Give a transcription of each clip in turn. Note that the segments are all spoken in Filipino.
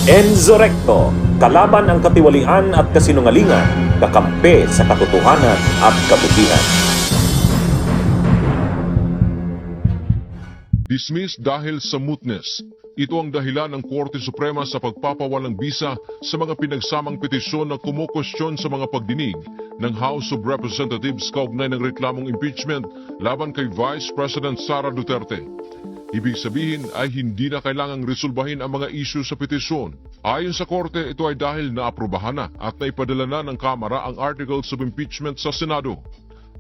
Enzo Recto, kalaban ang katiwalian at kasinungalingan, kakampi sa katotohanan at kabutihan. Dismiss dahil sa mootness. Ito ang dahilan ng Korte Suprema sa pagpapawalang bisa sa mga pinagsamang petisyon na kumukwestiyon sa mga pagdinig ng House of Representatives kaugnay ng reklamong impeachment laban kay Vice President Sara Duterte. Ibig sabihin ay hindi na kailangang resolbahin ang mga issue sa petisyon. Ayon sa Korte, ito ay dahil naaprubahan na at naipadala na ng Kamara ang Articles of Impeachment sa Senado.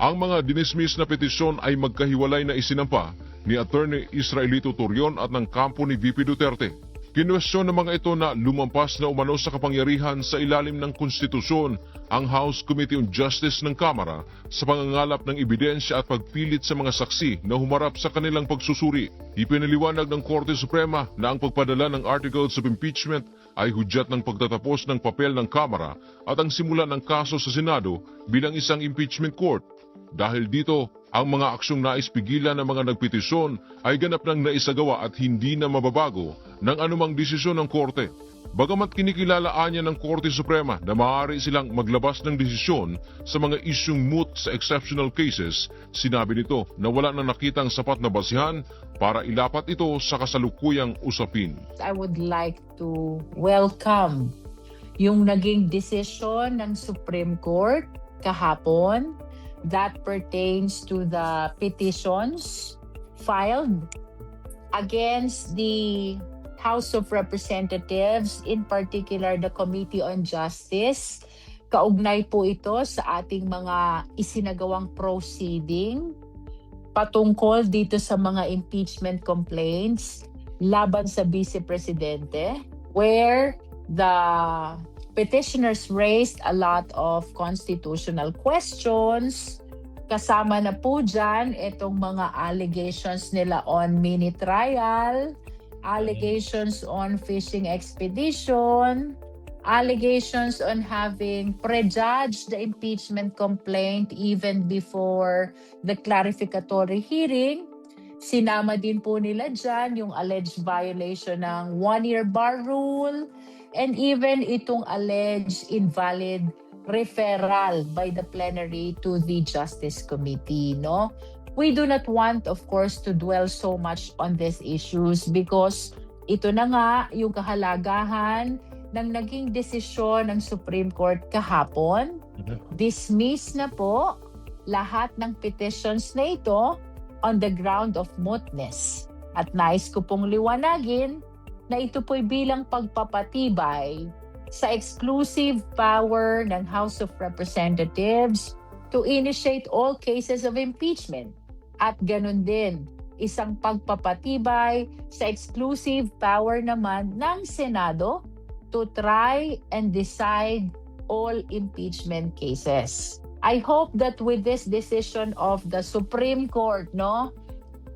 Ang mga dinismiss na petisyon ay magkahiwalay na isinampa ni Attorney Israelito Torion at ng kampo ni VP Duterte. Kinwestiyon ng mga ito na lumampas na umano sa kapangyarihan sa ilalim ng konstitusyon ang House Committee on Justice ng Kamara sa pangangalap ng ebidensya at pagpilit sa mga saksi na humarap sa kanilang pagsusuri. Ipinaliwanag ng Korte Suprema na ang pagpadala ng Articles of Impeachment ay hudyat ng pagtatapos ng papel ng Kamara at ang simula ng kaso sa Senado bilang isang impeachment court. Dahil dito, ang mga aksyong nais pigilan ng mga nagpetisyon ay ganap nang naisagawa at hindi na mababago ng anumang desisyon ng Korte. Bagamat kinikilalaan niya ng Korte Suprema na maaari silang maglabas ng desisyon sa mga isyung moot sa exceptional cases, sinabi nito na wala na nakitang sapat na basihan para ilapat ito sa kasalukuyang usapin. I would like to welcome yung naging desisyon ng Supreme Court kahapon that pertains to the petitions filed against the House of Representatives, in particular the Committee on Justice. Kaugnay po ito sa ating mga isinagawang proceeding patungkol dito sa mga impeachment complaints laban sa Vice Presidente, where the petitioners raised a lot of constitutional questions. Kasama na po dyan itong mga allegations nila on mini trial, allegations on fishing expedition, allegations on having prejudged the impeachment complaint even before the clarificatory hearing. Sinama din po nila dyan yung alleged violation ng one-year bar rule, and even itong alleged invalid referral by the plenary to the Justice Committee, no? We do not want, of course, to dwell so much on these issues because ito na nga yung kahalagahan ng naging desisyon ng Supreme Court kahapon. Dismiss na po lahat ng petitions na ito on the ground of mootness. At nais ko pong liwanagin na ito po'y bilang pagpapatibay sa exclusive power ng House of Representatives to initiate all cases of impeachment. At ganun din, isang pagpapatibay sa exclusive power naman ng Senado to try and decide all impeachment cases. I hope that with this decision of the Supreme Court, no,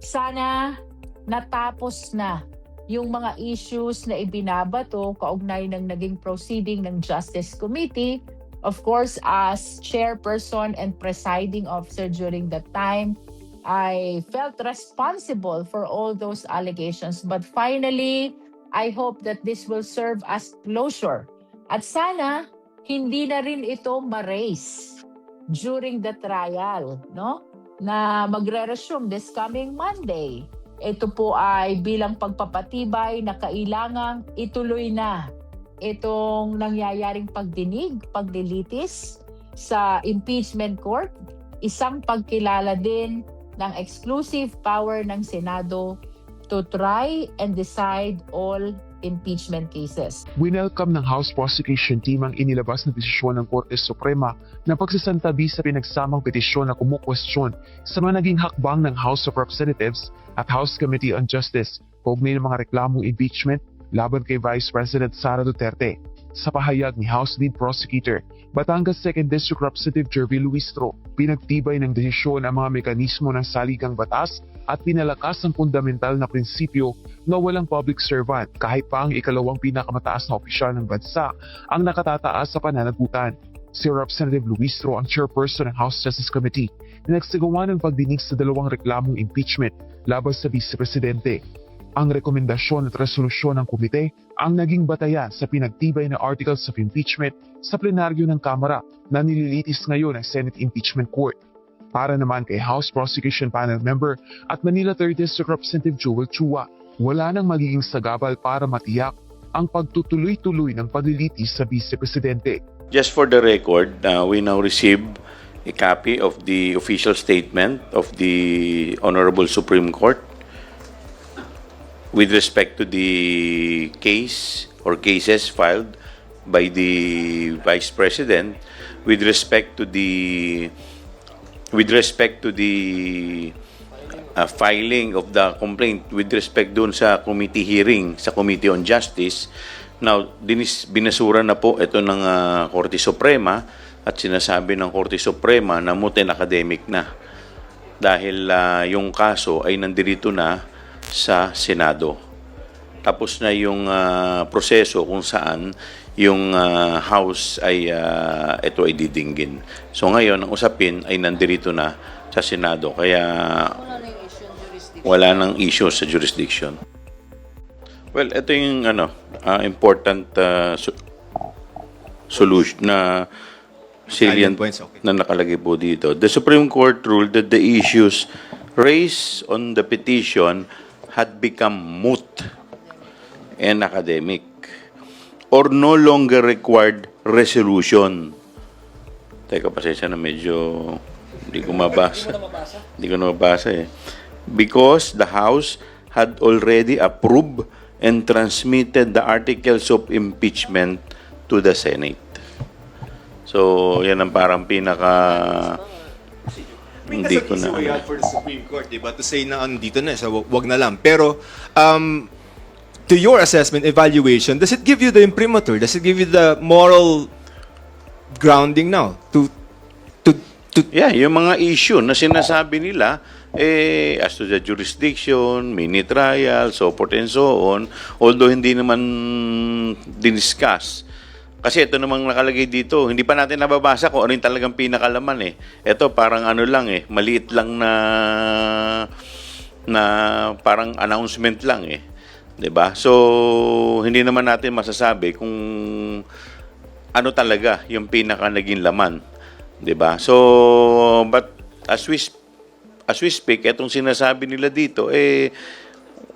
sana natapos na yung mga issues na ibinabato kaugnay ng naging proceeding ng Justice Committee. Of course, as chairperson and presiding officer during that time, I felt responsible for all those allegations. But finally, I hope that this will serve as closure. At sana, hindi na rin ito ma-raise during the trial, no? Na magre-resume this coming Monday. Ito po ay bilang pagpapatibay na kailangang ituloy na itong nangyayaring pagdinig, paglilitis sa impeachment court. Isang pagkilala din ng exclusive power ng Senado to try and decide all impeachment cases. Winelcome ng House Prosecution Team ang inilabas na desisyon ng Korte Suprema na pagsasantabi sa pinagsamang petisyon na kumukwestiyon sa mga naging hakbang ng House of Representatives at House Committee on Justice kaugnay ng mga reklamong impeachment laban kay Vice President Sara Duterte. Sa pahayag ni House Lead Prosecutor, Batangas 2nd District Representative Jervy Luistro, pinagtibay ng desisyon ang mga mekanismo ng saligang batas at pinalakas ang fundamental na prinsipyo na walang public servant kahit pa ang ikalawang pinakamataas na opisyal ng bansa ang nakatataas sa pananagutan. Si Representative Luistro ang chairperson ng House Justice Committee na nagsagawa ng pagdinig sa dalawang reklamong impeachment laban sa Vice Presidente. Ang rekomendasyon at resolusyon ng komite ang naging batayan sa pinagtibay na articles of impeachment sa plenaryo ng Kamara na nililitis ngayon ng Senate Impeachment Court. Para naman kay House Prosecution Panel Member at Manila 3rd District Representative Joel Chua, wala nang magiging sagabal para matiyak ang pagtutuloy-tuloy ng paglilitis sa Vice Presidente. Just for the record, we now receive a copy of the official statement of the Honorable Supreme Court with respect to the case or cases filed by the Vice President with respect to the filing of the complaint with respect doon sa committee hearing sa Committee on Justice. Now, binasura na po ito ng Korte Suprema at sinasabi ng Korte Suprema na mutin academic na dahil yung kaso ay nandirito na sa Senado. Tapos na yung proseso kung saan yung House ay ito ay didinggin. So ngayon, ang usapin ay nandirito na sa Senado. Kaya wala nang issue sa jurisdiction. Well, ito yung important solution na salient points, okay. na nakalagay po dito. The Supreme Court ruled that the issues raised on the petition had become moot and academic or no longer required resolution. Teka, pasensya na medyo hindi ko mabasa. Hindi ko na mabasa eh. Because the House had already approved and transmitted the articles of impeachment to the Senate. So, yan ang parang hindi ko na. Way out for the Supreme Court, diba? To say na dito na, so wag na lang. Pero, to your assessment, evaluation, does it give you the imprimatur? Does it give you the moral grounding now? Yeah, yung mga issue na sinasabi nila, as to the jurisdiction, mini trial, so forth and so on, although hindi naman diniscuss. Kasi ito namang nakalagay dito, hindi pa natin nababasa kung ano yung talagang pinakalaman eh. Ito parang ano lang eh, maliit lang na parang announcement lang eh. 'Di ba? So hindi naman natin masasabi kung ano talaga yung pinaka naging laman, 'di ba? So but as we speak, etong sinasabi nila dito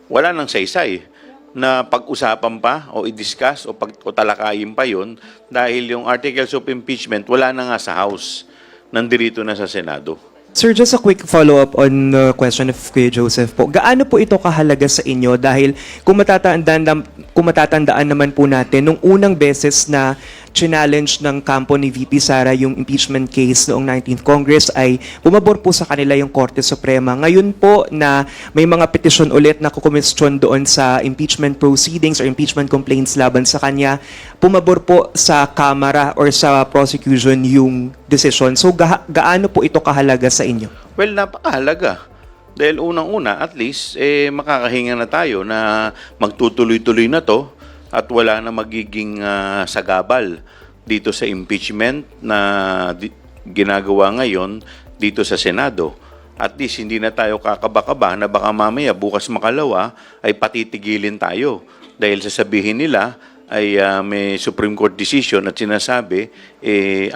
wala nang saysay na pag-usapan pa o i-discuss o talakayin pa yon dahil yung articles of impeachment wala na nga sa House, nandirito na sa Senado. Sir, just a quick follow-up on the question of Kuya Joseph po. Gaano po ito kahalaga sa inyo? Dahil kung matatandaan naman po natin, nung unang beses na challenge ng kampo ni VP Sara yung impeachment case noong 19th Congress ay bumabor po sa kanila yung Korte Suprema. Ngayon po na may mga petisyon ulit na kukomestyon doon sa impeachment proceedings or impeachment complaints laban sa kanya, pumabor po sa Kamara or sa prosecution yung decision. So gaano po ito kahalaga sa inyo? Well, napakahalaga. Dahil unang-una, at least, makakahinga na tayo na magtutuloy-tuloy na to at wala na magiging sagabal dito sa impeachment na ginagawa ngayon dito sa Senado. At least, hindi na tayo kakaba-kaba na baka mamaya bukas makalawa ay patitigilin tayo. Dahil sasabihin nila ay may Supreme Court decision at sinasabi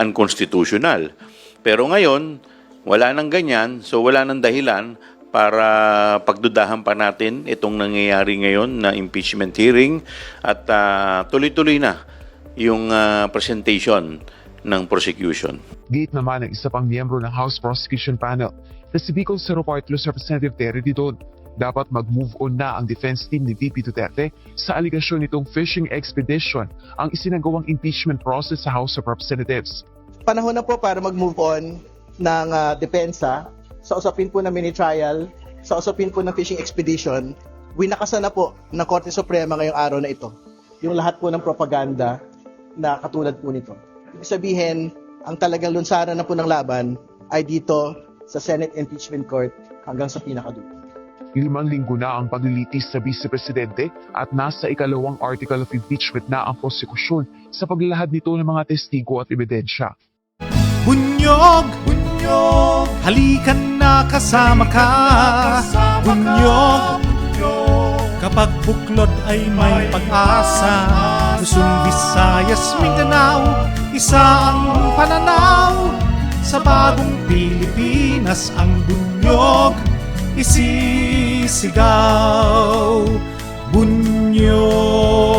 unconstitutional. Pero ngayon, wala nang ganyan, so wala nang dahilan para pagdudahan pa natin itong nangyayari ngayon na impeachment hearing at tuloy-tuloy na yung presentation ng prosecution. Gate naman ng isa pang miyembro ng House Prosecution Panel na si Bicol Cerro Party List Representative Terry Didon, dapat mag-move on na ang defense team ni VP Duterte sa aligasyon nitong fishing expedition ang isinagawang impeachment process sa House of Representatives. Panahon na po para mag-move on ng depensa sa usapin po ng mini trial, sa usapin po ng fishing expedition. Winakasan na po ng Korte Suprema ngayong araw na ito yung lahat po ng propaganda na katulad po nito. Ibig sabihin, ang talagang lunsaran na po ng laban ay dito sa Senate Impeachment Court hanggang sa pinakadulo. 5 linggo na ang paglilitis sa Vice Presidente at nasa ikalawang article of impeachment na ang prosekusyon sa paglalahad nito ng mga testigo at ebidensya. Bunyog, bunyog, halikan na kasama ka. Bunyog, kapag buklod ay may pag-asa. Luzon, Visayas, Mindanao, isa ang pananaw. Sa bagong Pilipinas ang bunyog isisigaw. Bunyog.